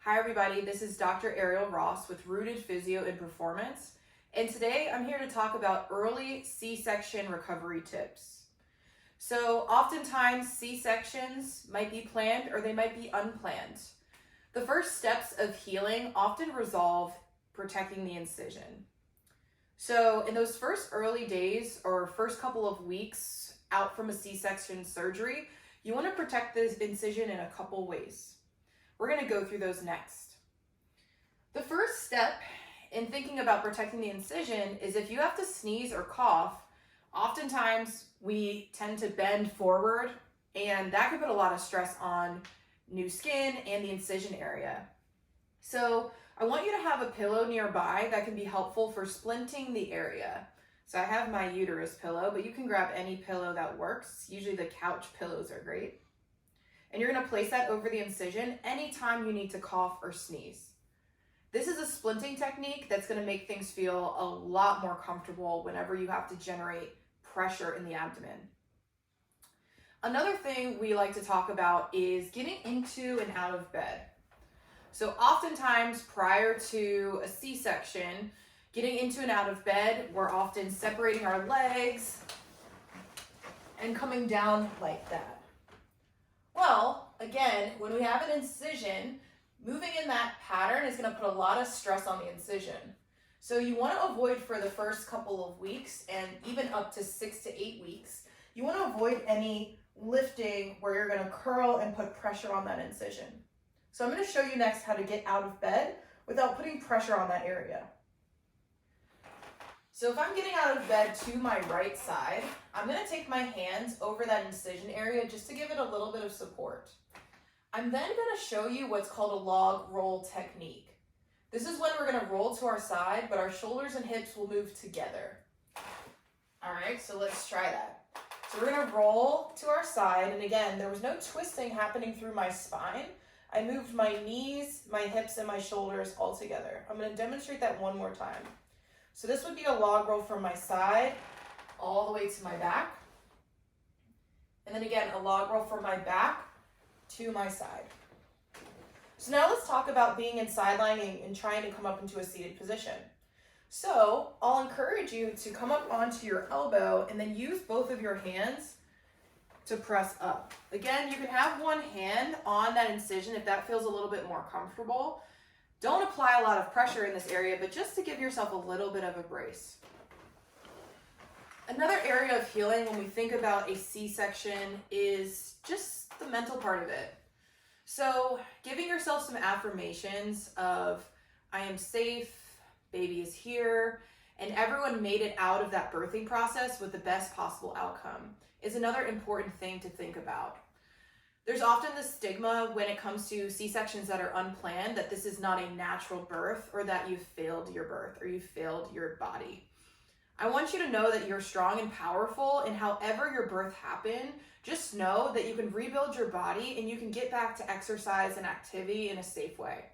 Hi everybody, this is Dr. Ariel Ross with Rooted Physio and Performance, and today I'm here to talk about early C-section recovery tips. So oftentimes C-sections might be planned or they might be unplanned. The first steps of healing often resolve protecting the incision. So in those first early days or first couple of weeks out from a C-section surgery, you want to protect this incision in a couple ways. We're going to go through those next. The first step in thinking about protecting the incision is if you have to sneeze or cough, oftentimes we tend to bend forward, and that can put a lot of stress on new skin and the incision area. So I want you to have a pillow nearby that can be helpful for splinting the area. So I have my uterus pillow, but you can grab any pillow that works. Usually the couch pillows are great. And you're going to place that over the incision anytime you need to cough or sneeze. This is a splinting technique that's going to make things feel a lot more comfortable whenever you have to generate pressure in the abdomen. Another thing we like to talk about is getting into and out of bed. So oftentimes prior to a C-section, getting into and out of bed, we're often separating our legs and coming down like that. Well, again, when we have an incision, moving in that pattern is going to put a lot of stress on the incision. So you want to avoid for the first couple of weeks and even up to 6 to 8 weeks, you want to avoid any lifting where you're going to curl and put pressure on that incision. So I'm going to show you next how to get out of bed without putting pressure on that area. So if I'm getting out of bed to my right side, I'm going to take my hands over that incision area just to give it a little bit of support. I'm then going to show you what's called a log roll technique. This is when we're going to roll to our side, but our shoulders and hips will move together. All right, so let's try that. So we're going to roll to our side, and again, there was no twisting happening through my spine. I moved my knees, my hips, and my shoulders all together. I'm going to demonstrate that one more time. So this would be a log roll from my side all the way to my back. And then again, a log roll from my back to my side. So now let's talk about being in side lying and trying to come up into a seated position. So I'll encourage you to come up onto your elbow and then use both of your hands to press up. Again, you can have one hand on that incision if that feels a little bit more comfortable. Don't apply a lot of pressure in this area, but just to give yourself a little bit of a brace. Another area of healing when we think about a C-section is just the mental part of it. So giving yourself some affirmations of, I am safe, baby is here, and everyone made it out of that birthing process with the best possible outcome is another important thing to think about. There's often this stigma when it comes to C-sections that are unplanned that this is not a natural birth or that you've failed your birth or you've failed your body. I want you to know that you're strong and powerful, and however your birth happened, just know that you can rebuild your body and you can get back to exercise and activity in a safe way.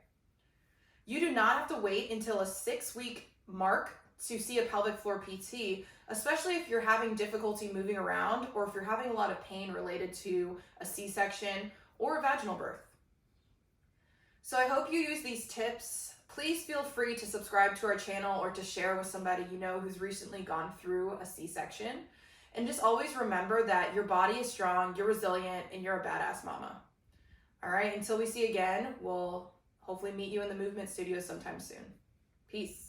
You do not have to wait until a 6-week mark to see a pelvic floor PT, especially if you're having difficulty moving around or if you're having a lot of pain related to a C-section or a vaginal birth. So I hope you use these tips. Please feel free to subscribe to our channel or to share with somebody you know who's recently gone through a C-section. And just always remember that your body is strong, you're resilient, and you're a badass mama. All right, until we see again, we'll hopefully meet you in the movement studio sometime soon. Peace.